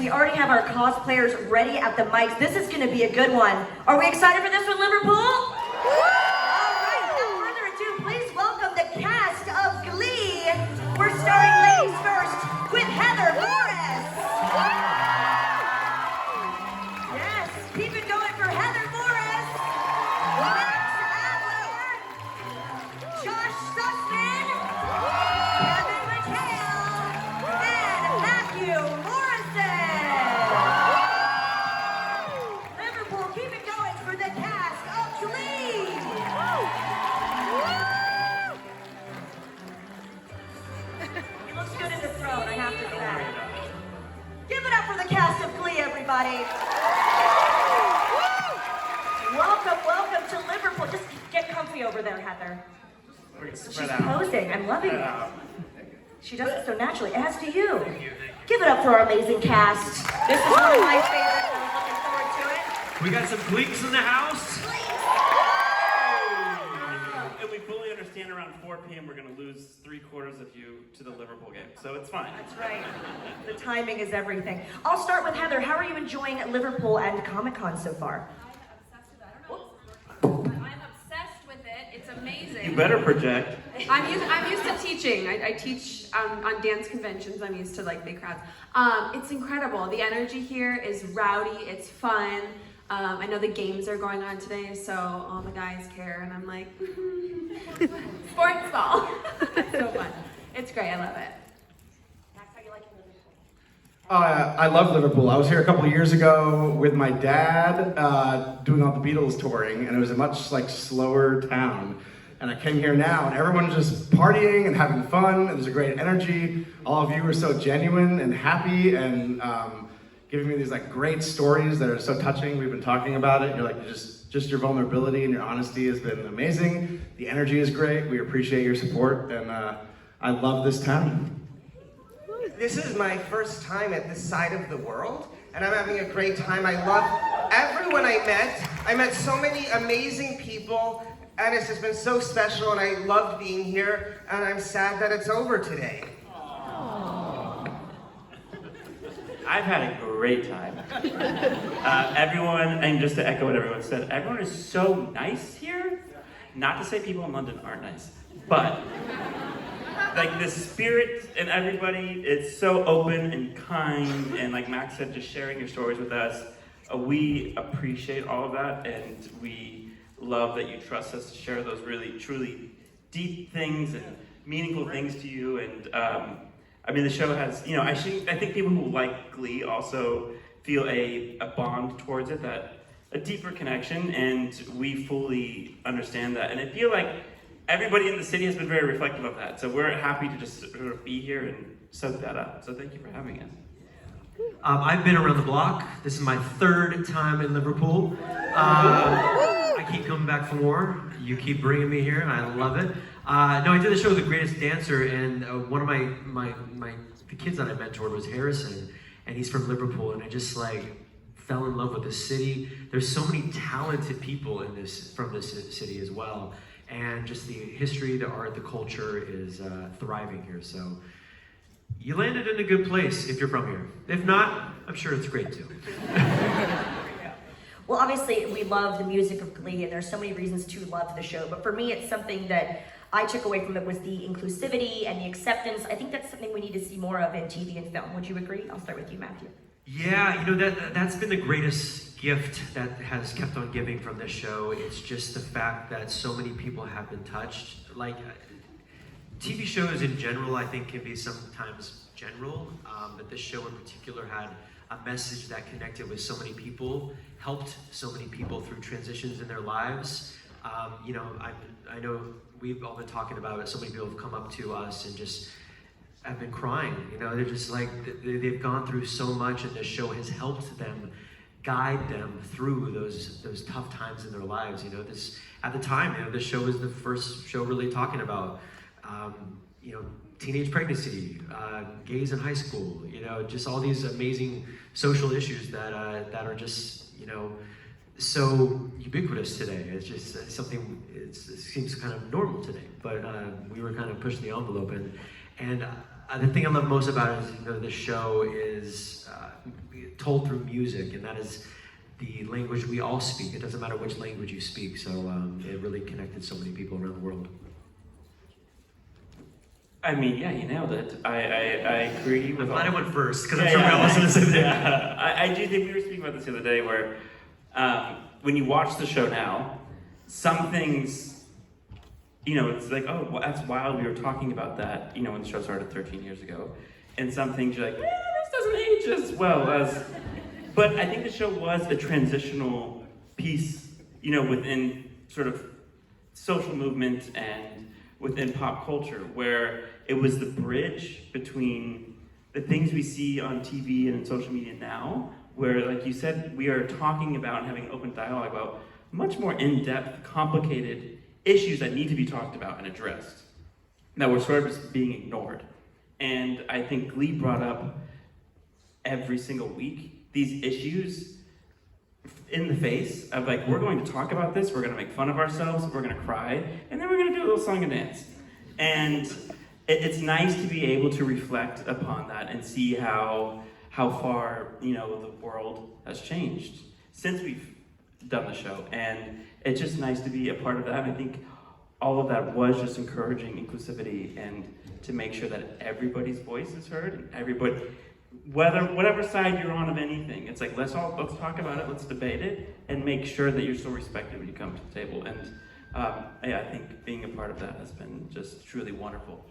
We already have our cosplayers ready at the mics. This is going to be a good one. Are we excited for this one, Liverpool? All right, without further ado, please welcome the cast of Glee. We're starting ladies first with Heather Morris. Yes, keep it going for Heather Morris. Max Adler. Josh Sussman. Kevin Mateo. And Matthew Morrison. Liverpool, keep it going for the cast of Glee. He looks good in the throne, I have to say. Give it up for the cast of Glee, everybody. Welcome to Liverpool. Just get comfy over there, Heather. She's posing. I'm loving it. She does it so naturally, as do you. Give it up for our amazing cast. This is one of my favorites. I'm looking forward to it. We got some Gleeks in the house. And we fully understand around 4 p.m. we're going to lose 3/4 of you to the Liverpool game, so it's fine. That's right. The timing is everything. I'll start with Heather. How are you enjoying Liverpool and Comic-Con so far? I'm obsessed with it. It's amazing. You better project. I'm used to teaching. I teach on dance conventions. I'm used to like big crowds. It's incredible. The energy here is rowdy. It's fun. I know the games are going on today, so all the guys care, and I'm like, sports ball. It's so fun. It's great. I love it. Max, how you liking Liverpool? I love Liverpool. I was here a couple of years ago with my dad doing all the Beatles touring, and it was a much slower town. And I came here now, and everyone's just partying and having fun. There's a great energy. All of you are so genuine and happy, and giving me these great stories that are so touching. We've been talking about it. You're just your vulnerability and your honesty has been amazing. The energy is great. We appreciate your support, and I love this town. This is my first time at this side of the world, and I'm having a great time. I love everyone I met. I met so many amazing people, and it's just been so special, and I loved being here, and I'm sad that it's over today. I've had a great time. Everyone, and just to echo what everyone said, everyone is so nice here. Not to say people in London aren't nice, but the spirit and everybody, it's so open and kind, and like Max said, just sharing your stories with us. We appreciate all of that, and we love that you trust us to share those really, truly deep things and meaningful things to you. And the show has, I think people who like Glee also feel a bond towards it, a deeper connection, and we fully understand that. And I feel like everybody in the city has been very reflective of that. So we're happy to just sort of be here and soak that up. So thank you for having us. I've been around the block. This is my 3rd time in Liverpool. I keep coming back for more. You keep bringing me here, and I love it. No, I did the show The Greatest Dancer, and one of the kids that I mentored was Harrison, and he's from Liverpool, and I just fell in love with the city. There's so many talented people from this city as well, and just the history, the art, the culture is thriving here. So you landed in a good place if you're from here. If not, I'm sure it's great too. Well, obviously, we love the music of Glee, and there's so many reasons to love the show. But for me, it's something that I took away from it was the inclusivity and the acceptance. I think that's something we need to see more of in TV and film. Would you agree? I'll start with you, Matthew. Yeah, that's been the greatest gift that has kept on giving from this show. It's just the fact that so many people have been touched. TV shows in general, I think, can be sometimes general, but this show in particular had a message that connected with so many people, helped so many people through transitions in their lives. I know we've all been talking about it. So many people have come up to us and just have been crying. They're just they've gone through so much, and this show has helped them, guide them through those tough times in their lives. At the time, this show was the first show really talking about, teenage pregnancy, gays in high school, just all these amazing social issues that are just, so ubiquitous today. It's just something, it seems kind of normal today, but we were kind of pushing the envelope, and The thing I love most about it is, the show is told through music, and that is the language we all speak. It doesn't matter which language you speak, so it really connected so many people around the world. I mean, yeah, you nailed it. I agree with I'm glad I all- went first, because I'm sure we all listen to the same thing. Yeah, I do think we were speaking about this the other day, where when you watch the show now, some things, it's like, oh, well, that's wild. We were talking about that, when the show started 13 years ago, and some things you're like, this doesn't age as well as. But I think the show was a transitional piece, within sort of social movement and within pop culture, where it was the bridge between the things we see on TV and in social media now, where, like you said, we are talking about and having open dialogue about much more in-depth, complicated issues that need to be talked about and addressed, that were sort of just being ignored. And I think Glee brought up every single week these issues in the face of, like, we're going to talk about this, we're going to make fun of ourselves, we're going to cry, and then we're going to do a little song and dance. And it's nice to be able to reflect upon that and see how far, the world has changed since we've done the show. And it's just nice to be a part of that. And I think all of that was just encouraging inclusivity and to make sure that everybody's voice is heard, and everybody, whatever side you're on of anything, it's like, let's talk about it, let's debate it, and make sure that you're still respected when you come to the table. And I think being a part of that has been just truly wonderful.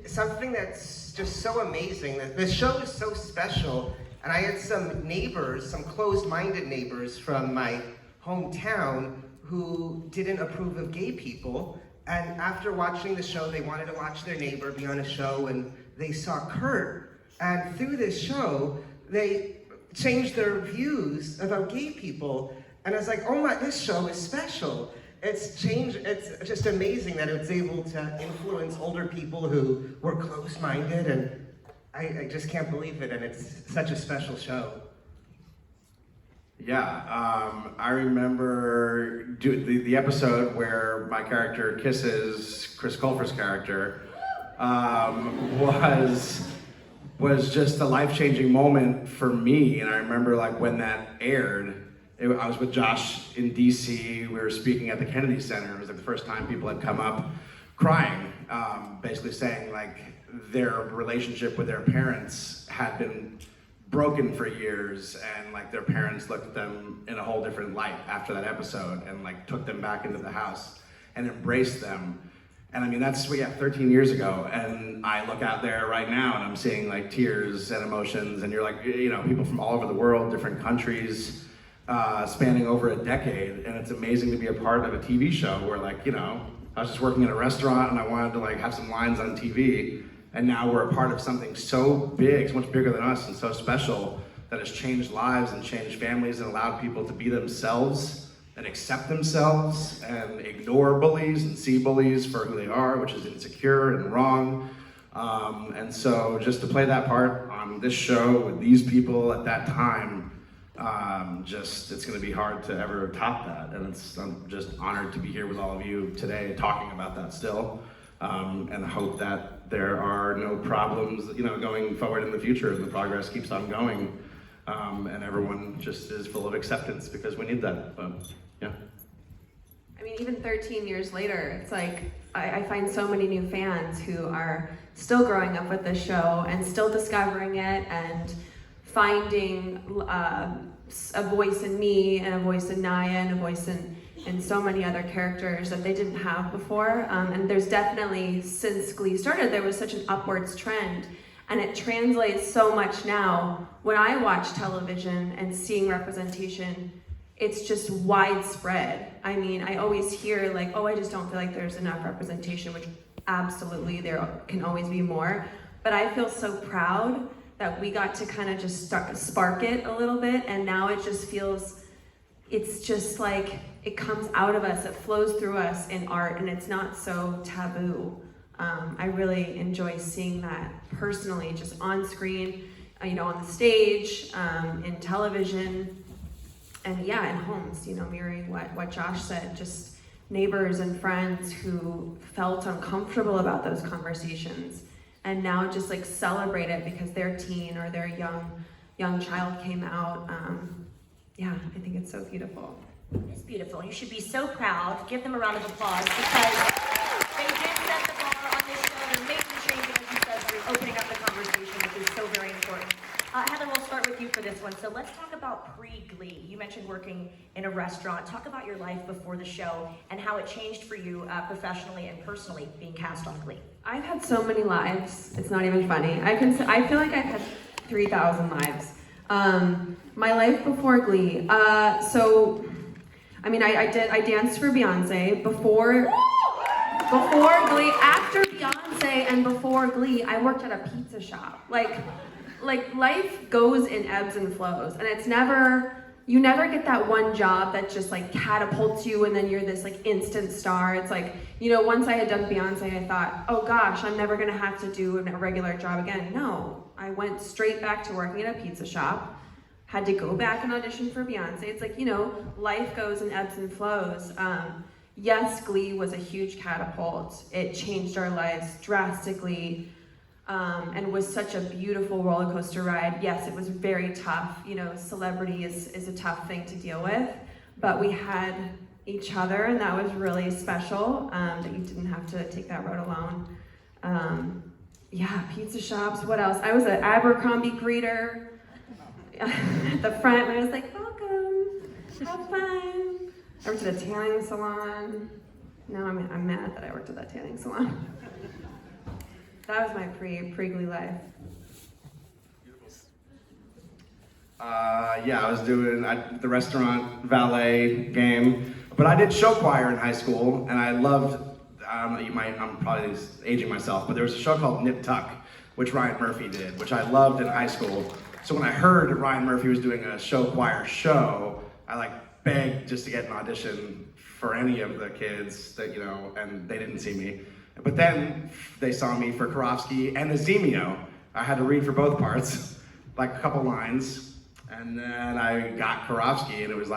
Something that's just so amazing, that the show is so special, and I had some neighbors, some closed-minded neighbors from my hometown who didn't approve of gay people, and after watching the show, they wanted to watch their neighbor be on a show, and they saw Kurt, and through this show, they changed their views about gay people, and I was like, oh my, this show is special. It's just amazing that it's able to influence older people who were closed-minded, and I just can't believe it, and it's such a special show. Yeah, I remember the episode where my character kisses Chris Colfer's character was just a life-changing moment for me, and I remember, like, when that aired, I was with Josh in DC. We were speaking at the Kennedy Center. It was like the first time people had come up crying, basically saying, like, their relationship with their parents had been broken for years, and, like, their parents looked at them in a whole different light after that episode, and, like, took them back into the house and embraced them. And I mean, that's 13 years ago, and I look out there right now and I'm seeing, like, tears and emotions, and you're like, people from all over the world, different countries, spanning over a decade, and it's amazing to be a part of a TV show where, like, I was just working in a restaurant and I wanted to, like, have some lines on TV, and now we're a part of something so big, so much bigger than us, and so special, that has changed lives and changed families and allowed people to be themselves and accept themselves and ignore bullies and see bullies for who they are, which is insecure and wrong. And so just to play that part on this show with these people at that time, it's going to be hard to ever top that. And I'm just honored to be here with all of you today talking about that still. And hope that there are no problems, going forward in the future, and the progress keeps on going. And everyone just is full of acceptance, because we need that. But yeah. I mean, even 13 years later, it's like, I find so many new fans who are still growing up with this show and still discovering it and finding a voice in me and a voice in Naya and a voice in so many other characters that they didn't have before. And there's definitely, since Glee started, there was such an upwards trend. And it translates so much now. When I watch television and seeing representation, it's just widespread. I mean, I always hear, like, oh, I just don't feel like there's enough representation, which absolutely there can always be more. But I feel so proud that we got to kind of just spark it a little bit, and now it just feels, it's just like, it comes out of us, it flows through us in art, and it's not so taboo. I really enjoy seeing that personally, just on screen, on the stage, in television, and yeah, in homes, mirroring what Josh said, just neighbors and friends who felt uncomfortable about those conversations and now just like celebrate it because their teen or their young child came out. Yeah, I think it's so beautiful. It's beautiful. You should be so proud. Give them a round of applause because they did set the bar on this show. They're making changes, as you said, through opening up the conversation, which is so very important. Heather, we'll start with you for this one. So let's talk about pre-Glee. You mentioned working in a restaurant. Talk about your life before the show and how it changed for you professionally and personally being cast on Glee. I've had so many lives. It's not even funny. I feel like I've had 3,000 lives. My life before Glee. So, I mean, I danced for Beyonce before Glee. After Beyonce and before Glee, I worked at a pizza shop. Like life goes in ebbs and flows, and it's you never get that one job that just like catapults you and then you're this like instant star. It's like, once I had done Beyonce, I thought, oh gosh, I'm never gonna have to do a regular job again. No, I went straight back to working at a pizza shop, had to go back and audition for Beyonce. It's like, life goes in ebbs and flows. Yes, Glee was a huge catapult. It changed our lives drastically. And was such a beautiful roller coaster ride. Yes, it was very tough. Celebrity is a tough thing to deal with, but we had each other, and that was really special, that you didn't have to take that road alone. Yeah, pizza shops, what else? I was an Abercrombie greeter at the front, and I was like, welcome, have fun. I worked at a tanning salon. Now I'm mad that I worked at that tanning salon. That was my pre-Glee life. Yeah, I was doing the restaurant valet game, but I did show choir in high school, and I loved, I'm probably aging myself, but there was a show called Nip Tuck, which Ryan Murphy did, which I loved in high school. So when I heard Ryan Murphy was doing a show choir show, I begged just to get an audition for any of the kids that, and they didn't see me. But then they saw me for Karofsky and Azimio. I had to read for both parts, a couple lines, and then I got Karofsky, and it was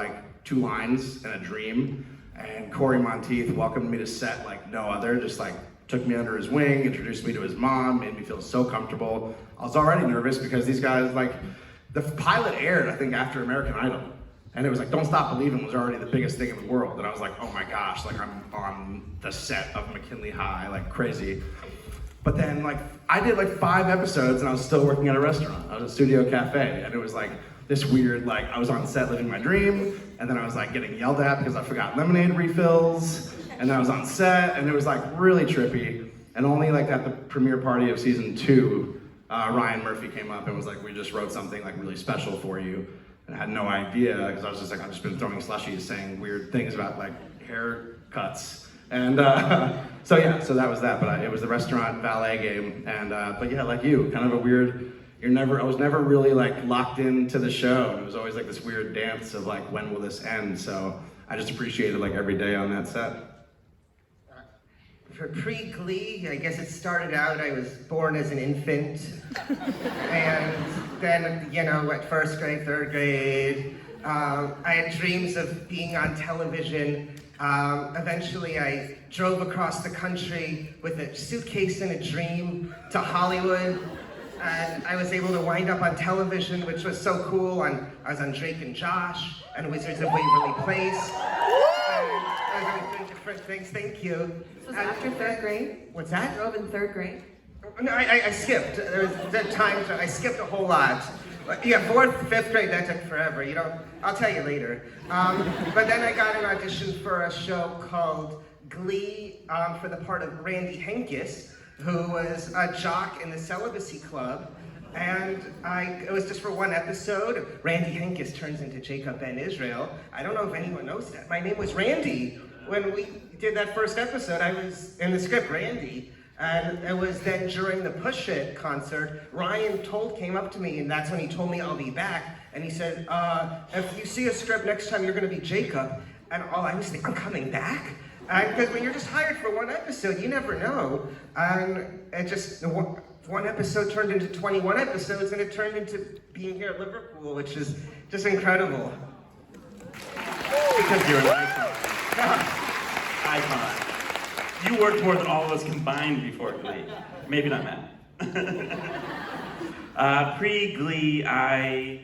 2 lines and a dream. And Corey Monteith welcomed me to set like no other, just took me under his wing, introduced me to his mom, made me feel so comfortable. I was already nervous because these guys, the pilot aired, I think, after American Idol. And it was Don't Stop Believin' was already the biggest thing in the world. And I was like, oh my gosh, I'm on the set of McKinley High, crazy. But then I did 5 episodes and I was still working at a restaurant. I was at Studio Cafe, and it was this weird, I was on set living my dream, and then I was getting yelled at because I forgot lemonade refills, and then I was on set, and it was really trippy. And only at the premiere party of season 2, Ryan Murphy came up and was like, we just wrote something really special for you. And I had no idea, because I was just I've just been throwing slushies saying weird things about haircuts. And so that was that, but it was the restaurant valet game. And but yeah, like you, kind of a weird, I was never really locked into the show. And it was always this weird dance of when will this end? So I just appreciated every day on that set. For pre-Glee, I guess it started out, I was born as an infant. And then, at first grade, third grade, I had dreams of being on television. Eventually, I drove across the country with a suitcase and a dream to Hollywood. And I was able to wind up on television, which was so cool. I was on Drake and Josh and Wizards of Waverly Place. I was doing different things. Thank you. This was after 3rd grade? What's that? I drove in 3rd grade. No, I skipped. There was times I skipped a whole lot. Yeah, 4th, 5th grade, that took forever. I'll tell you later. But then I got an audition for a show called Glee for the part of Randy Henkes, who was a jock in the Celibacy Club. And it was just for 1 episode. Randy Henkes turns into Jacob Ben Israel. I don't know if anyone knows that. My name was Randy. When we did that first episode, I was in the script, Randy. And it was then during the Push It concert, Ryan came up to me, and that's when he told me I'll be back. And he said, if you see a script next time, you're gonna be Jacob. And I was thinking, I'm coming back? Because when you're just hired for 1 episode, you never know. And it just, 1 episode turned into 21 episodes, and it turned into being here at Liverpool, which is just incredible. Because you're an icon. Icon. You worked more than all of us combined before Glee. Maybe not Matt. Pre-Glee, I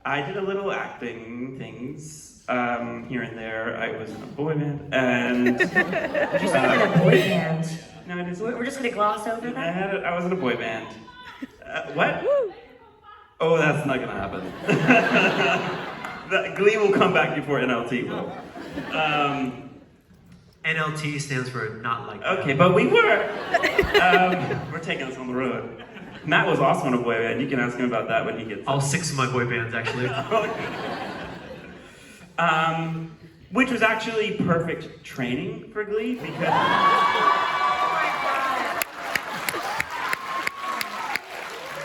did a little acting things here and there. I was in a boy band, and You said you're in a boy band. no, it is. We're just gonna gloss over that? I was in a boy band. What? Oh, that's not gonna happen. Glee will come back before NLT will. NLT stands for not like that. Okay, but we were. We're taking us on the road. Matt was also in a boy band. You can ask him about that when he gets. All 6 of my boy bands, actually. Which was actually perfect training for Glee because.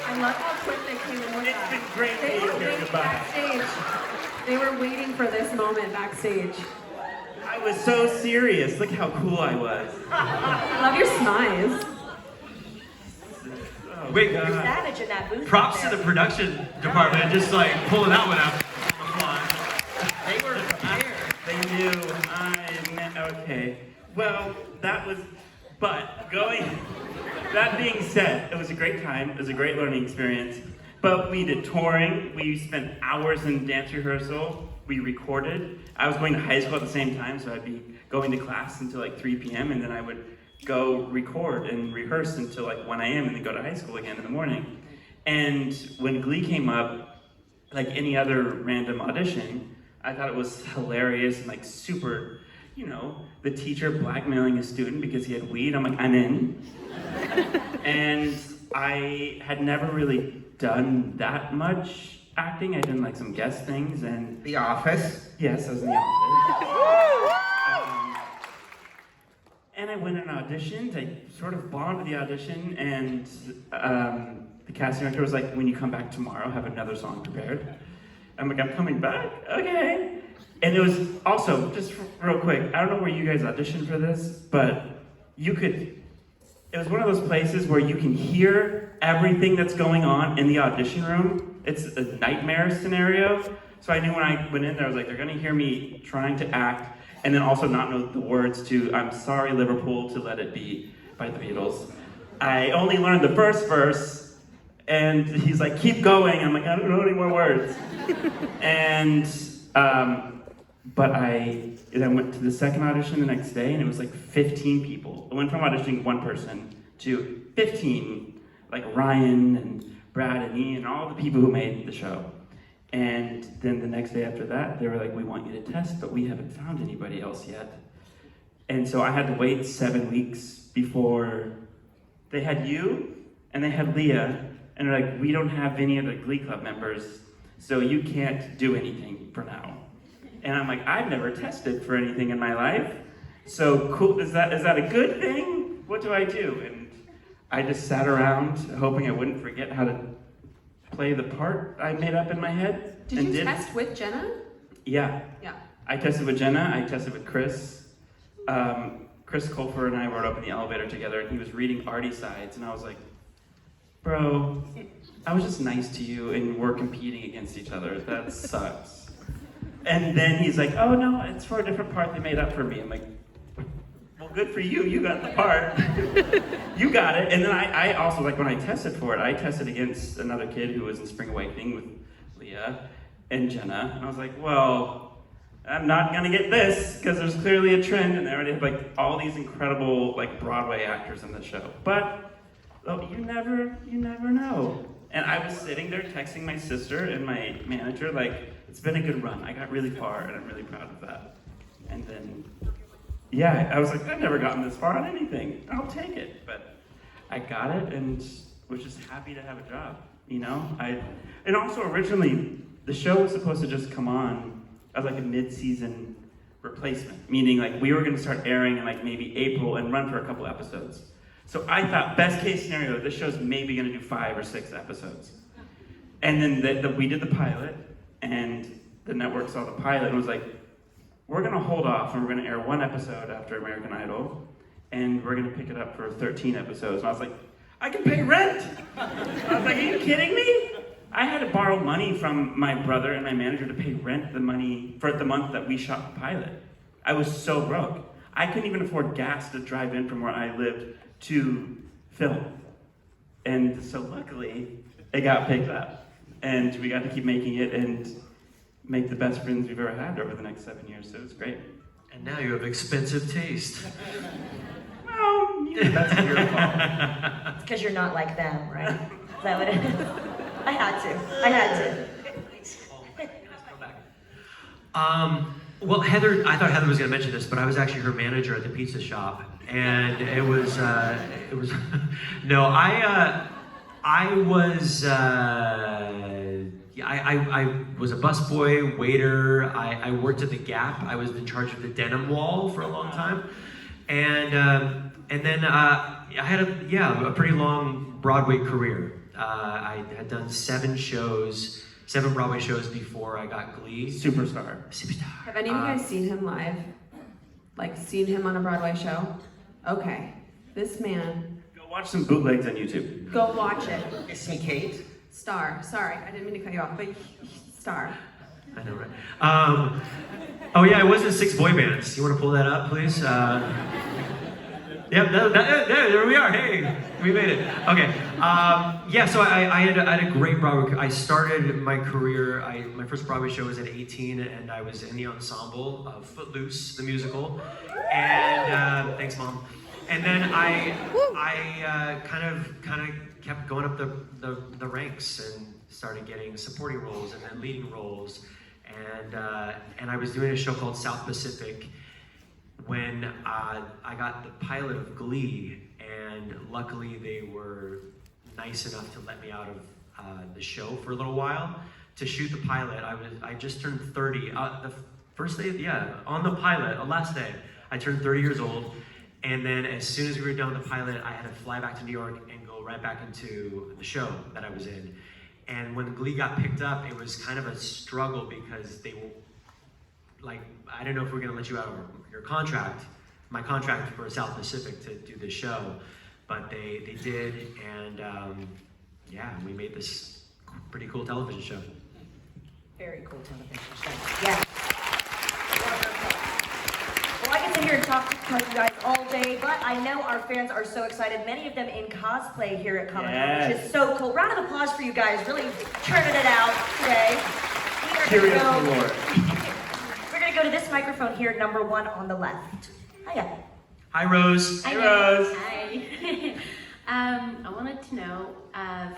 I love how quick they came in with It's that. been great They being were here. waiting Goodbye. backstage. They were waiting for this moment backstage. I was so serious. Look how cool I was. I love your smiles. Oh, Wait, God. You're savage in that booth. Props to out the there. production department, just like pulling that one out on the fly. They were prepared. They knew okay. Well, that was, that being said, it was a great time. It was a great learning experience. But we did touring. We spent hours in dance rehearsal. We recorded. I was going to high school at the same time, so I'd be going to class until like 3 p.m. and then I would go record and rehearse until like 1 a.m. and then go to high school again in the morning. And when Glee came up, like any other random audition, I thought it was hilarious and like super, the teacher blackmailing a student because he had weed. I'm like, I'm in. And I had never really done that much acting. I'd done like some guest things and The Office. yes, I was in the office. And I went and auditioned. I sort of bombed the audition, and the casting director was like, when you come back tomorrow, have another song prepared. I'm like, I'm coming back? Okay. And it was also, just real quick, I don't know where you guys auditioned for this, but it was one of those places where you can hear everything that's going on in the audition room. It's a nightmare scenario. So I knew when I went in there, I was like, they're gonna hear me trying to act and then also not know the words to I'm Sorry Liverpool to Let It Be by the Beatles. I only learned the first verse and he's like, keep going. I'm like, I don't know any more words. And, but I went to the second audition the next day and it was like 15 people. It went from auditioning one person to 15, like Ryan and Brad and Ian, all the people who made the show. And then the next day after that, they were like, we want you to test, but we haven't found anybody else yet. And so I had to wait 7 weeks before they had you and they had Leah. And they're like, we don't have any other Glee Club members, so you can't do anything for now. And I'm like, I've never tested for anything in my life. So cool, is that a good thing? What do I do? And I just sat around hoping I wouldn't forget how to play the part I made up in my head. Did you test with Jenna? Yeah. Yeah. I tested with Jenna, I tested with Chris. Chris Colfer and I rode up in the elevator together and he was reading Artie sides and I was like, bro, I was just nice to you and we're competing against each other. That sucks. And then he's like, oh no, it's for a different part they made up for me. I'm like, well, good for you, you got the part. You got it. And then I also, like when I tested for it, I tested against another kid who was in Spring Awakening with Leah and Jenna. And I was like, well, I'm not gonna get this because there's clearly a trend and they already have like all these incredible like Broadway actors in the show. But oh, you never know. And I was sitting there texting my sister and my manager like, it's been a good run. I got really far and I'm really proud of that. And then, yeah, I was like, I've never gotten this far on anything. I'll take it. But I got it and was just happy to have a job, And also originally, the show was supposed to just come on as like a mid-season replacement, meaning like we were gonna start airing in like maybe April and run for a couple episodes. So I thought, best case scenario, this show's maybe gonna do 5 or 6 episodes. And then we did the pilot, and the network saw the pilot and was like, we're gonna hold off and we're gonna air 1 episode after American Idol, and we're gonna pick it up for 13 episodes. And I was like, I can pay rent! I was like, are you kidding me? I had to borrow money from my brother and my manager to pay rent the money for the month that we shot the pilot. I was so broke. I couldn't even afford gas to drive in from where I lived to film. And so luckily, it got picked up. And we got to keep making it and make the best friends we've ever had over the next 7 years, so it was great. And now you have expensive taste. Well, that's your fault. It's because you're not like them, right? Is that what it is? I had to. Well, Heather, I thought Heather was going to mention this, but I was actually her manager at the pizza shop, and it was no, I was I was a busboy, waiter. I worked at the Gap. I was in charge of the denim wall for a long time, and then I had a pretty long Broadway career. I had done 7 Broadway shows before I got Glee. Superstar. Have any of you guys seen him live? Like, seen him on a Broadway show? Okay. This man, Go watch some bootlegs on YouTube. go watch it. Is he Kate? Star. Sorry, I didn't mean to cut you off, but star. I know, right? Oh yeah, I was in 6 boy bands. You want to pull that up, please? Yep, there we are. Hey, we made it. Okay. Yeah, so I had a great Broadway. I started my career. My first Broadway show was at 18, and I was in the ensemble of Footloose, the musical. And thanks, Mom. And then I kind of kept going up the ranks and started getting supporting roles and then leading roles. And I was doing a show called South Pacific when I got the pilot of Glee, and luckily they were nice enough to let me out of the show for a little while to shoot the pilot. I just turned 30. The first day, on the pilot, last day, I turned 30 years old, and then as soon as we were done with the pilot, I had to fly back to New York and go right back into the show that I was in. And when Glee got picked up, it was kind of a struggle because they were like, I don't know if we're gonna let you out of your contract, my contract for South Pacific to do this show, but they did, and we made this pretty cool television show. Very cool television show. Yeah. Well, I can sit here and talk to you guys all day, but I know our fans are so excited. Many of them in cosplay here at Comic-Con, which is so cool. Round of applause for you guys, really turning it out today. We are gonna go. We're gonna go to this microphone here, number 1 on the left. Hiya. Hi, Rose. Hey, Rose. Hi. I wanted to know,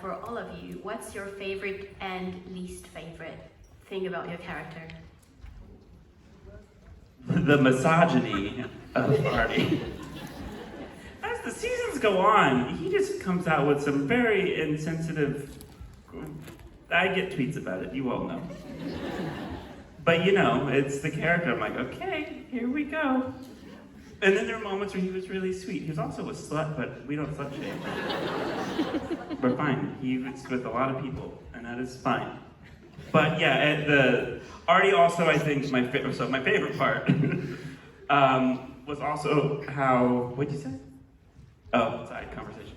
for all of you, what's your favorite and least favorite thing about your character? The misogyny of Artie. As the seasons go on, he just comes out with some very insensitive. I get tweets about it, you all know. But it's the character. I'm like, okay, here we go. And then there are moments where he was really sweet. He was also a slut, but we don't slut shame. We're fine. He was with a lot of people, and that is fine. But yeah, the Artie also, I think, my favorite part was also how, what'd you say? Oh, side conversation.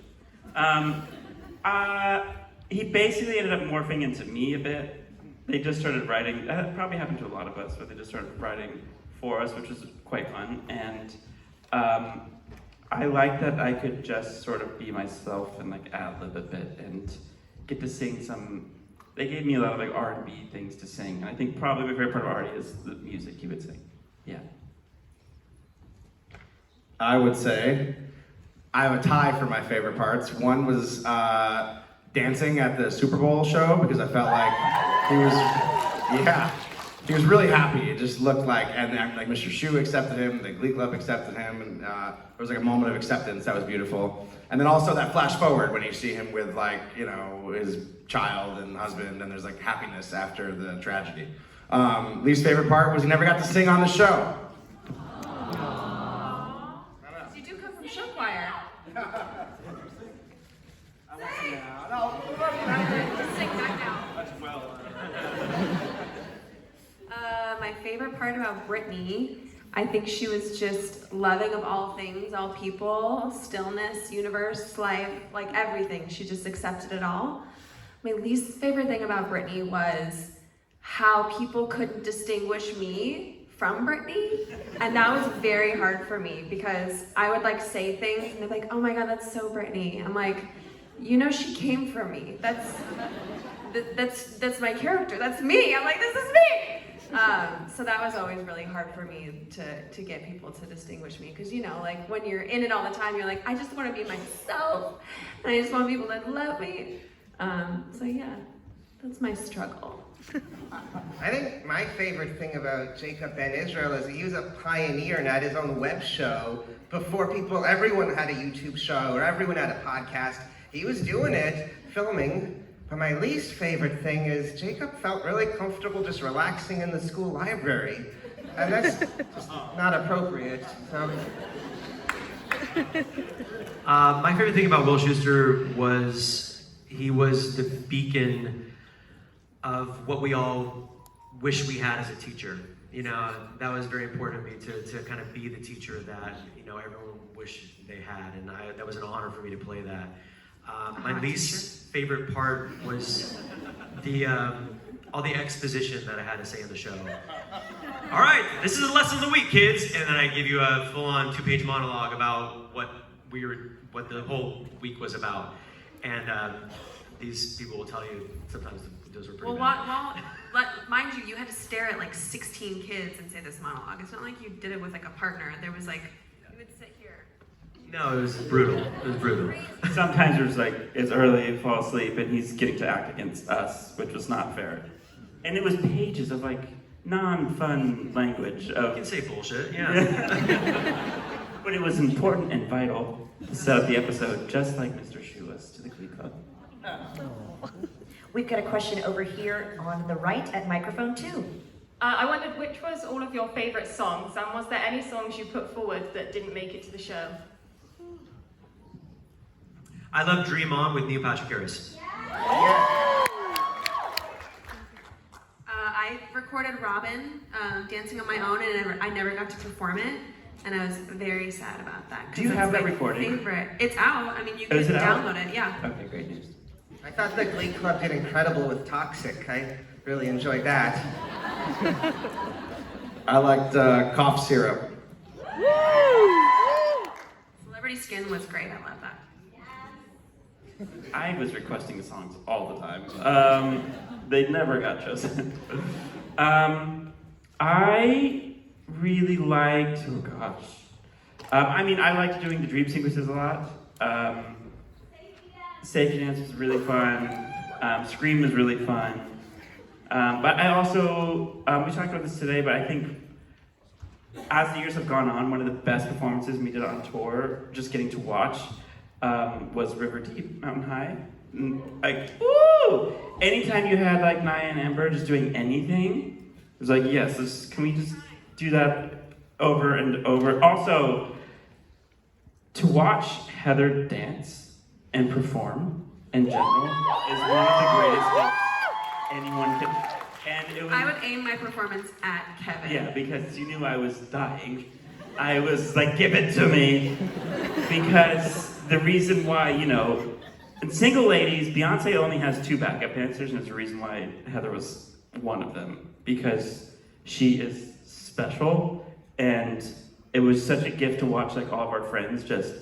He basically ended up morphing into me a bit. They just started writing, that probably happened to a lot of us, but they just started writing for us, which was quite fun. And I like that I could just sort of be myself and like ad-lib a bit and get to sing some, they gave me a lot of like R&B things to sing. And I think probably my favorite part of Artie is the music he would sing. Yeah. I would say I have a tie for my favorite parts. One was dancing at the Super Bowl show because I felt like he was really happy. It just looked like, and like Mr. Shu accepted him, the Glee Club accepted him, and there was like a moment of acceptance that was beautiful. And then also that flash forward when you see him with like, his child and husband, and there's like happiness after the tragedy. Least favorite part was he never got to sing on the show. You do come from show choir. Just sing that now. My favorite part about Brittany, I think she was just loving of all things, all people, stillness, universe, life, like everything. She just accepted it all. My least favorite thing about Brittany was how people couldn't distinguish me from Brittany, and that was very hard for me because I would like say things and they're like, oh my god, that's so Brittany. I'm like, you know, she came for me. That's my character. That's me. I'm like, this is me. So that was always really hard for me to get people to distinguish me, because you know, like when you're in it all the time, you're like, I just want to be myself, and I just want people that love me. So yeah, that's my struggle. I think my favorite thing about Jacob Ben Israel is he was a pioneer and had his own web show before everyone had a YouTube show or everyone had a podcast. He was doing it, filming. But my least favorite thing is Jacob felt really comfortable just relaxing in the school library. And that's just not appropriate. So. My favorite thing about Will Schuester was he was the beacon of what we all wish we had as a teacher. You know, that was very important to me to kind of be the teacher that, you know, everyone wished they had, and that was an honor for me to play that. My least favorite part was the all the exposition that I had to say in the show. All right, this is the lesson of the week, kids, and then I give you a full-on 2-page monologue about what the whole week was about, and these people will tell you sometimes those were pretty bad. Mind you, you had to stare at like 16 kids and say this monologue. It's not like you did it with like a partner. There was like, you would sit here. No, it was brutal. It was brutal. Sometimes it was like, it's early, fall asleep, and he's getting to act against us, which was not fair. And it was pages of like non-fun language You of, can say bullshit, yeah. but it was important and vital to set up the episode, just like Mr. Shu was to the Glee Club. We've got a question over here on the right at microphone 2. I wondered which was all of your favourite songs, and was there any songs you put forward that didn't make it to the show? I love Dream On with Neil Patrick Harris. I recorded Robin dancing on my own, and I never got to perform it, and I was very sad about that. 'Cause Do you it's have that my recording? Favorite. It's out. I mean, you can Is it out? download it. Yeah. Okay, great news. I thought the Glee Club did incredible with Toxic. I really enjoyed that. I liked cough syrup. Celebrity Skin was great. I love that. I was requesting the songs all the time. They never got chosen. I really liked, oh gosh. I mean, I liked doing the dream sequences a lot. Safety Dance was really fun. Scream was really fun. But I also, we talked about this today, but I think as the years have gone on, one of the best performances we did on tour, just getting to watch, was River Deep, Mountain High. Like, woo! Anytime you had like Nia and Amber just doing anything, it was like, yes, can we just do that over and over? Also, to watch Heather dance and perform in general is one of the greatest things anyone can. And it was, I would aim my performance at Kevin. yeah, because you knew I was dying. I was like, give it to me. Because the reason why, you know, in Single Ladies, Beyonce only has 2 backup dancers, and there's a reason why Heather was one of them. Because she is special, and it was such a gift to watch like all of our friends just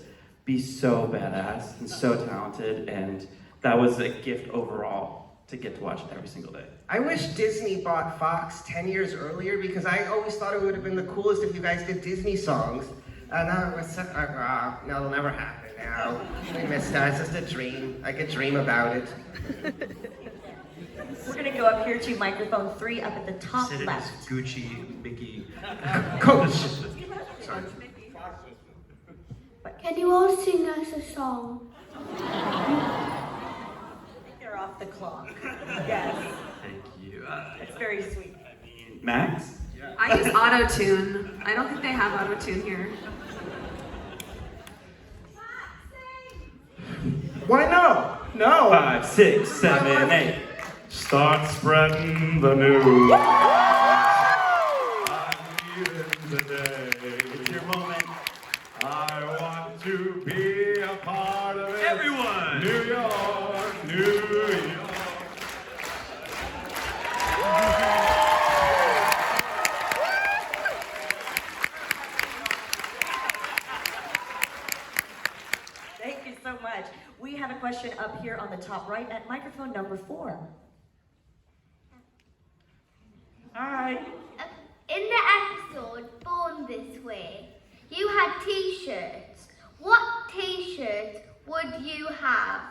be so badass and so talented, and that was a gift overall to get to watch it every single day. I wish Disney bought Fox 10 years earlier because I always thought it would have been the coolest if you guys did Disney songs. Now it'll never happen now. I missed that. It's just a dream. I could dream about it. We're going to go up here to microphone 3 up at the top Said it left. as Gucci, Mickey. Coach. Sorry. Can you all sing us a song? They're off the clock. Yes, Thank you. it's very sweet. Max? I use auto-tune. I don't think they have auto-tune here. Why no? No. 5, 6, 7, 8. Start spreading the news. I'm feeling today. It's your moment. I want to be a part of it. Everyone! New York, New York. Thank you so much. We have a question question up here on the top right at microphone number 4. Hi. In the episode Born This Way, you had t-shirts. What t-shirt would you have?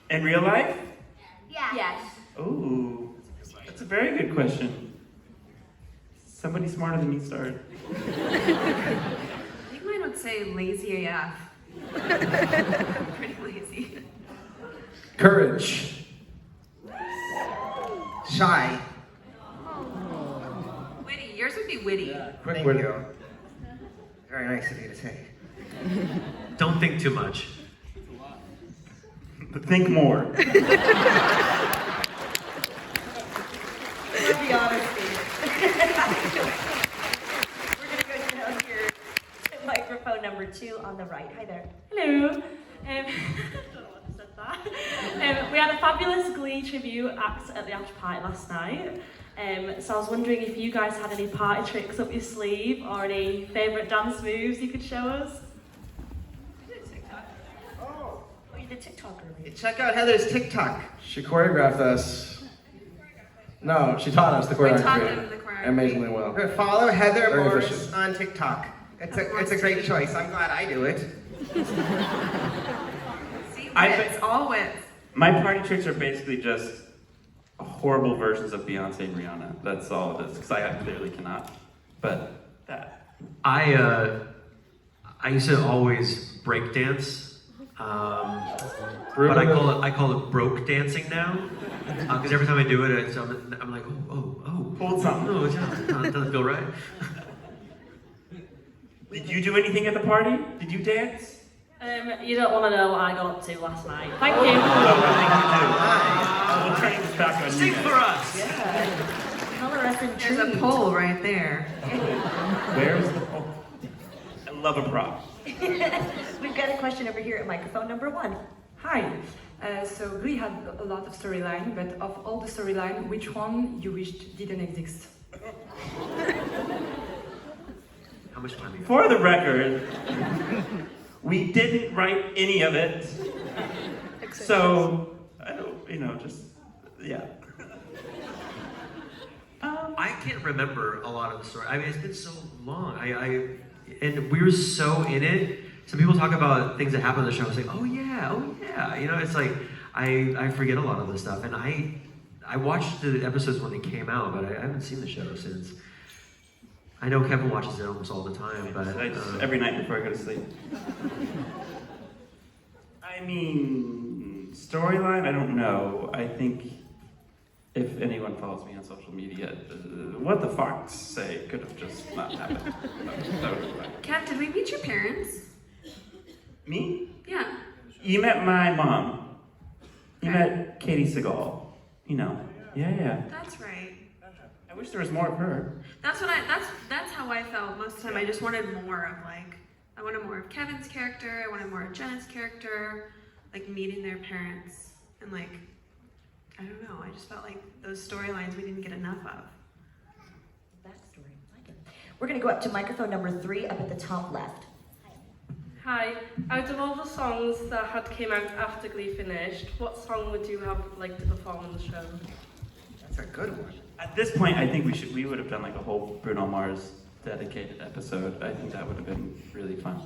In real life? Yeah. Yes. Ooh, that's a very good question. Somebody smarter than me started. I think mine would say lazy AF. Pretty lazy. Courage. Shy. Witty. Yours would be witty. Thank Witty. you. Very nice of you to say. Don't think too much. Think more. For the honesty. We're gonna go down here to microphone number 2 on the right. Hi there. Hello. I don't know what I said that. We had a fabulous Glee tribute act at the after party last night. So I was wondering if you guys had any party tricks up your sleeve or any favourite dance moves you could show us. Oh, you did TikTok earlier. Check out Heather's TikTok. She choreographed us. No, she taught us the choreography. We taught them the choreography. Amazingly well. Follow Heather Very Morris efficient. on TikTok. It's a great choice. I'm glad I do it. See, I wits. All wits. My party tricks are basically just horrible versions of Beyonce and Rihanna. That's all it is, because I clearly cannot. But that. I used to always break dance, but I call it broke dancing now, because every time I do it, I'm like, oh, Hold something. no, it doesn't feel right. Did you do anything at the party? Did you dance? You don't want to know what I got up to last night. Thank you. We'll turn this back on you Sing guys. for us. Yeah. Color us intrigued. There's a poll right there. Where's the pole? I love a prop. We've got a question over here at microphone number 1. Hi. So Glee had a lot of storyline, but of all the storyline, which one you wished didn't exist? How much time you got? For the record, we didn't write any of it. So, I don't, just, yeah. I can't remember a lot of the story. I mean, it's been so long. And we were so in it. So people talk about things that happen on the show. I was like, oh yeah. It's like I forget a lot of this stuff. And I watched the episodes when they came out, but I haven't seen the show since. I know Kevin watches it almost all the time, but Every night before I go to sleep. I mean, storyline, I don't know. I think if anyone follows me on social media, what the fox say could have just not happened. That would be fine. Kev, did we meet your parents? Me? Yeah. You met my mom. You met Katie Seagal. Yeah. That's right. I wish there was more of her. That's how I felt most of the time. I just wanted more of I wanted more of Kevin's character, I wanted more of Jenna's character, meeting their parents, and I don't know, I just felt like those storylines we didn't get enough of. Backstory. I like it. We're going to go up to microphone number 3 up at the top left. Hi. Out of all the songs that had came out after Glee finished, what song would you have liked to perform on the show? That's a good one. At this point, I think we would have done a whole Bruno Mars dedicated episode. I think that would have been really fun.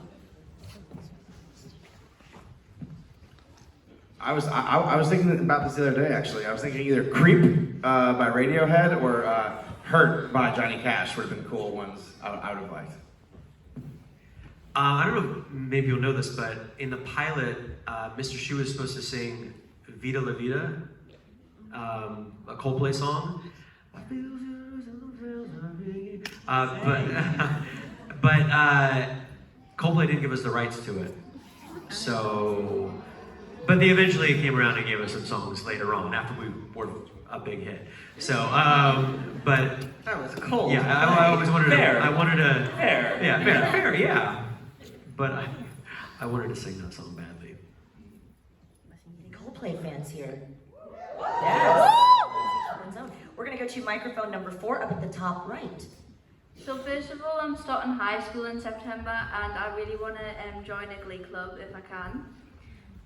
I was thinking about this the other day, actually. I was thinking either Creep by Radiohead or Hurt by Johnny Cash would have been cool ones I would have liked. I don't know if maybe you'll know this, but in the pilot, Mr. Shu was supposed to sing Vida La Vida, a Coldplay song. But Coldplay didn't give us the rights to it. So, but they eventually came around and gave us some songs later on after we were a big hit. So, but That was cold. yeah, I always wanted Fair. to. I wanted to. Fair. Yeah, fair. Yeah. But I wanted to sing that song badly. Coldplay fans here. Yes. We're going to go to microphone number 4 up at the top right. So first of all, I'm starting high school in September and I really want to join a Glee club if I can.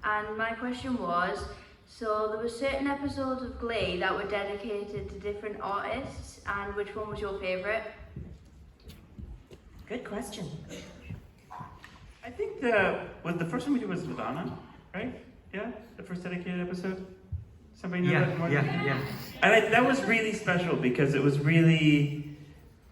And my question was, so there were certain episodes of Glee that were dedicated to different artists, and which one was your favourite? Good question. I think the first one we did was Madonna, right? Yeah, the first dedicated episode. Somebody know that more? Yeah. And that was really special because it was really,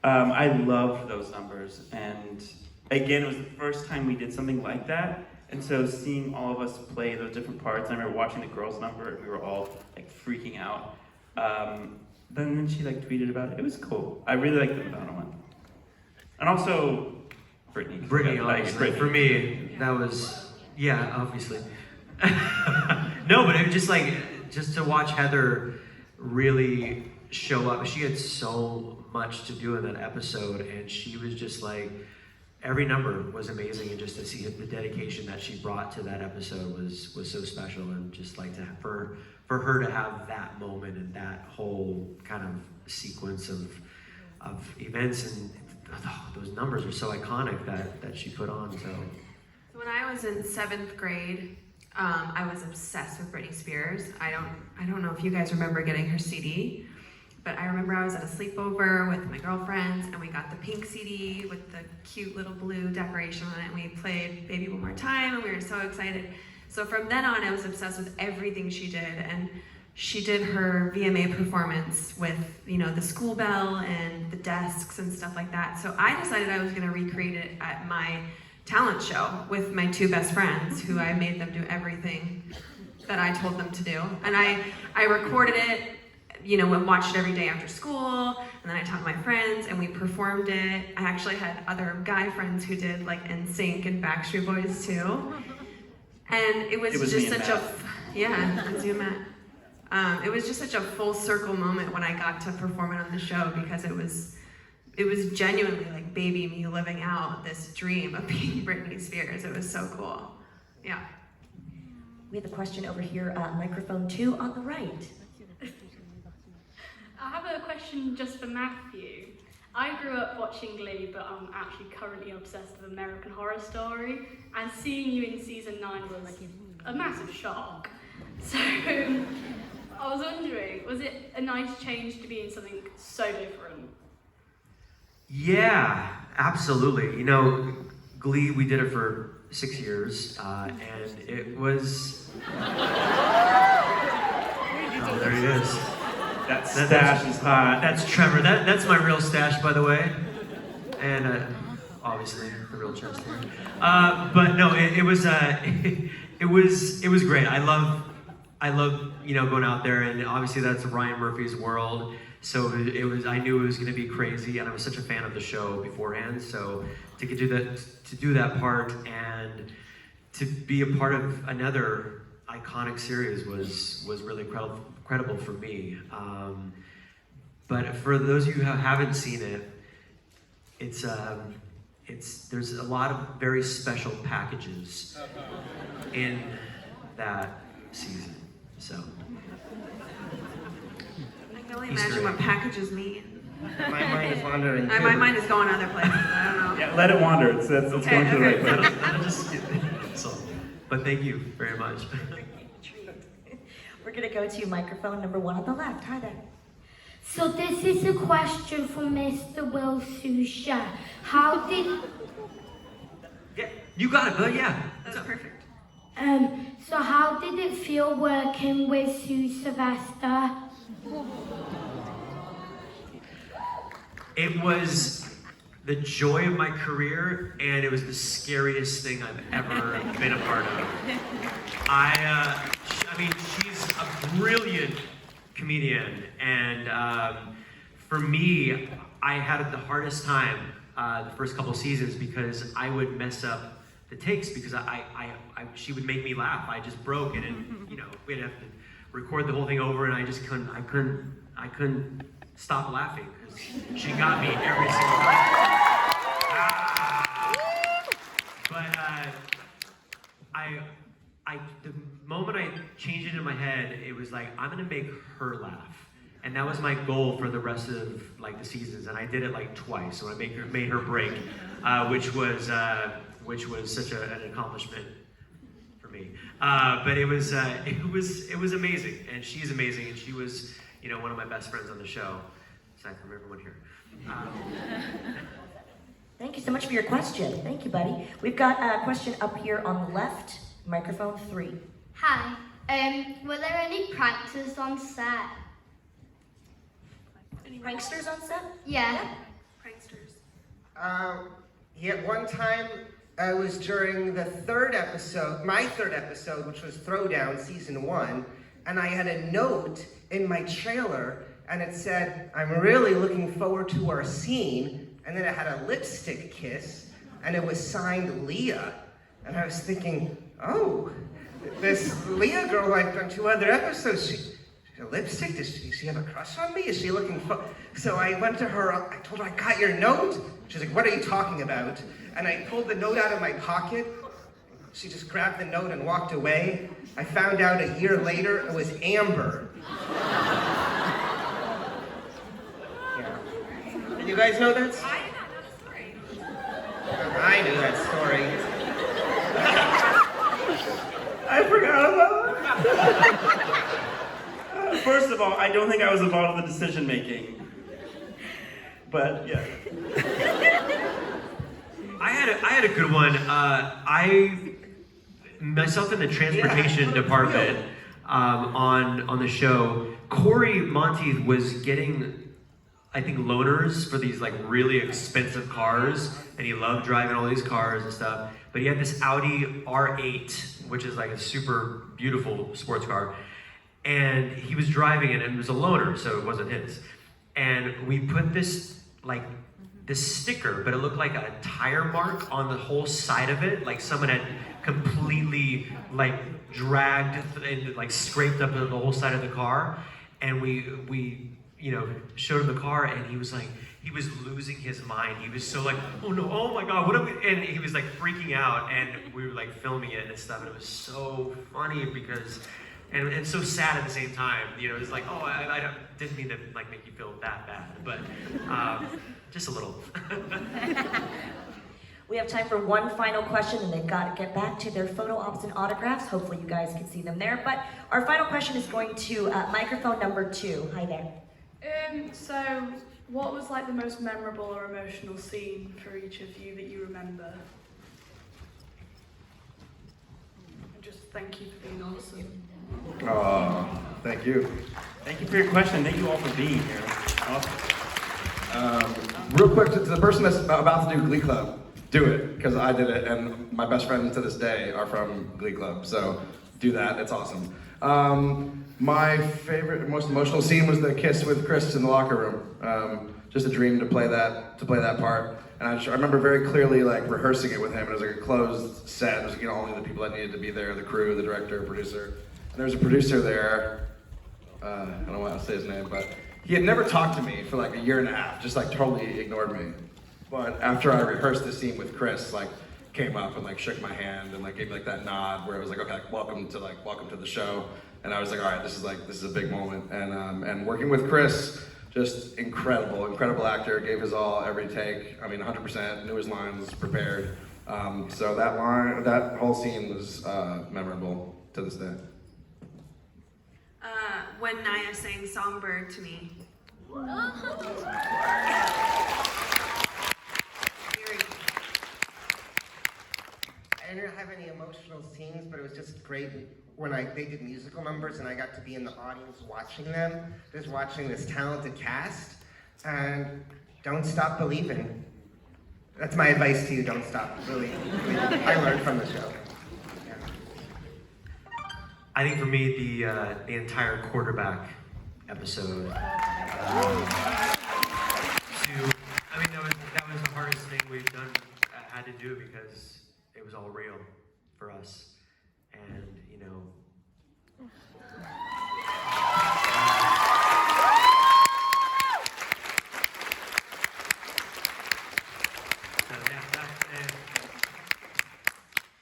I loved those numbers. And again, it was the first time we did something like that. And so seeing all of us play those different parts, I remember watching the girls' number and we were all like freaking out. Then she like tweeted about it. It was cool. I really liked the Madonna one. And also Britney. Britney, obviously. For me, that was, yeah, obviously. No, but it was just to watch Heather really show up. She had so much to do in that episode, and she was just like, every number was amazing, and just to see the dedication that she brought to that episode was so special, and just like for her to have that moment and that whole kind of sequence of events, and those numbers are so iconic that she put on. So When I was in 7th grade, I was obsessed with Britney Spears. I don't know if you guys remember getting her CD, but I remember I was at a sleepover with my girlfriends and we got the pink CD with the cute little blue decoration on it, and we played Baby One More Time, and we were so excited. So from then on, I was obsessed with everything she did, and she did her VMA performance with, the school bell and the desks and stuff like that. So I decided I was gonna recreate it at my talent show with my 2 best friends, who I made them do everything that I told them to do. And I recorded it, and watched it every day after school, and then I taught my friends and we performed it. I actually had other guy friends who did like NSYNC and Backstreet Boys too. And it was just such a, yeah, it was you and Matt. It was just such a full circle moment when I got to perform it on the show, because it was genuinely like baby me living out this dream of being Britney Spears. It was so cool. Yeah. We have a question over here, microphone 2 on the right. I have a question just for Matthew. I grew up watching Glee, but I'm actually currently obsessed with American Horror Story, and seeing you in season 9 was a massive shock. So I was wondering, was it a nice change to be in something so different? yeah, absolutely. Glee, we did it for 6 years, and it was. Oh, there he is. That stash is hot. That's Trevor. That's my real stash, by the way, and obviously the real chest here. But no, it was great. I love going out there, and obviously that's Ryan Murphy's world. So I knew it was going to be crazy, and I was such a fan of the show beforehand. So to do that part and to be a part of another iconic series was really incredible for me. But for those of you who haven't seen it, there's a lot of very special packages in that season. So I can only imagine what packages mean. My mind is wandering too. My mind is going other places. I don't know. Yeah, let it wander. It's going to the right place. that'll just but thank you very much. We're gonna go to microphone number 1 on the left. Hi there. So this is a question from Mr. Will Susha. How did... Yeah, you got it, bud. Yeah, That's perfect. So how did it feel working with Sue Sylvester? It was the joy of my career, and it was the scariest thing I've ever been a part of. She's a brilliant comedian, and for me, I had the hardest time the first couple seasons because I would mess up the takes because she would make me laugh. I just broke, and we'd have to record the whole thing over, and I couldn't stop laughing because she got me every single time. But the moment I changed it in my head, it was like, I'm gonna make her laugh. And that was my goal for the rest of the seasons. And I did it twice. So I made her break, which was such an accomplishment for for me. But it was amazing, and she's amazing, and she was, you know, one of my best friends on the show, aside from everyone here. Thank you so much for your question. Thank you, buddy. We've got a question up here on the left, microphone 3. Hi. Were there any pranksters on set? Any pranksters on set? Yeah. Pranksters. Yeah, one time it was during the third episode, my third episode, which was Throwdown season 1, and I had a note in my trailer, and it said, "I'm really looking forward to our scene," and then it had a lipstick kiss, and it was signed Leah, and I was thinking, oh, this Leah girl I've done 2 other episodes, she a lipstick? Does she have a crush on me? Is she looking for... So I went to her, I told her, I got your note. She's like, what are you talking about? And I pulled the note out of my pocket. She just grabbed the note and walked away. I found out a year later it was Amber. Yeah. Did you guys know that? I did not know the story. I knew that story. I forgot about it. First of all, I don't think I was involved in the decision making. But yeah. I had a good one. Myself in the transportation department on the show, Corey Monteith was getting, I think, loaners for these like really expensive cars, and he loved driving all these cars and stuff. But he had this Audi R8, which is like a super beautiful sports car, and he was driving it, and it was a loaner, so it wasn't his. And we put this sticker, but it looked like a tire mark on the whole side of it, like someone had completely like dragged and like scraped up the whole side of the car. And we you know, showed him the car, and he was losing his mind. He was so like, oh no, oh my God, what are we? And he was like freaking out, and we were like filming it and stuff, and it was so funny because, and so sad at the same time. You know, it's like, oh, I didn't mean to like make you feel that bad, but just a little. We have time for one final question, and they've got to get back to their photo ops and autographs. Hopefully you guys can see them there. But our final question is going to microphone number 2. Hi there. So, what was like the most memorable or emotional scene for each of you that you remember? And just thank you for being awesome. Oh, thank you. Thank you for your question. Thank you all for being here. Awesome. Real quick, to the person that's about to do Glee Club, do it, because I did it, and my best friends to this day are from Glee Club, so do that, it's awesome. My favorite, most emotional scene was the kiss with Chris in the locker room. Just a dream to play that part. And I remember very clearly like rehearsing it with him. It was like a closed set. It was, you know, only the people that needed to be there, the crew, the director, producer. And there was a producer there. I don't want to say his name, but he had never talked to me for like a year and a half. Just like totally ignored me. But after I rehearsed the scene with Chris, like came up and like shook my hand and like gave me like that nod where it was like, okay, welcome to the show. And I was like, all right, this is a big moment. And working with Chris, just incredible actor, gave his all every take. I mean, 100%, knew his lines, prepared. So that whole scene was memorable to this day. When Naya sang Songbird to me. I didn't have any emotional scenes, but it was just great when they did musical numbers and I got to be in the audience watching them, just watching this talented cast. And don't stop believing. That's my advice to you, don't stop believing. I learned from the show. Yeah. I think for me, the entire quarterback episode. That was the hardest thing we've done, had to do because it was all real for us, and you know.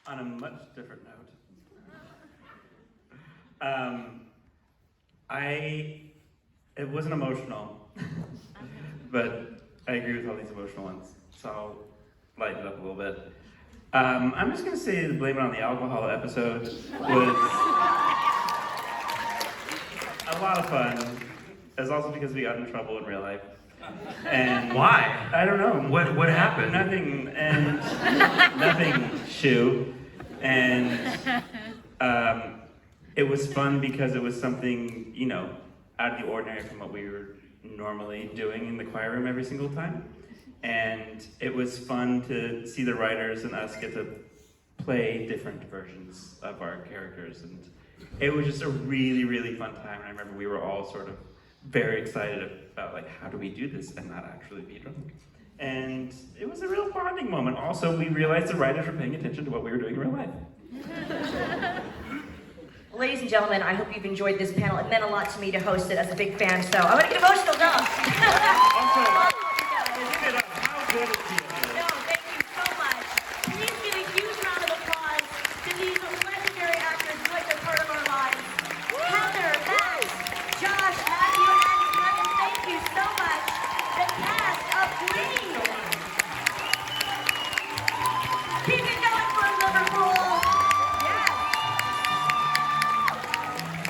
On a much different note, it wasn't emotional, but I agree with all these emotional ones, so I'll lighten it up a little bit. I'm just gonna say the Blame It on the Alcohol episode was a lot of fun. It was also because we got in trouble in real life. And Why? I don't know. What happened? Nothing, and nothing, Shu. And it was fun because it was something, you know, out of the ordinary from what we were normally doing in the choir room every single time. And it was fun to see the writers and us get to play different versions of our characters. And it was just a really, really fun time. And I remember we were all sort of very excited about, like, how do we do this and not actually be drunk? And it was a real bonding moment. Also, we realized the writers were paying attention to what we were doing in real life. Ladies and gentlemen, I hope you've enjoyed this panel. It meant a lot to me to host it as a big fan, so I'm gonna get emotional now. Also, give it up. How good is he? No, thank you so much. Please give a huge round of applause to these legendary actors who are part of our lives. Heather, Max, Josh, Matthew, and Kevin, thank you so much. The cast of Glee. Keep it going for Liverpool. Yes.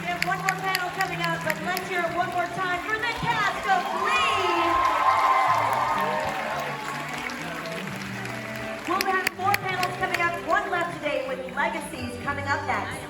We have one more panel coming up, but let's hear it one more time for the cast of Glee. We'll have 4 panels coming up, 1 left today with Legacies coming up next.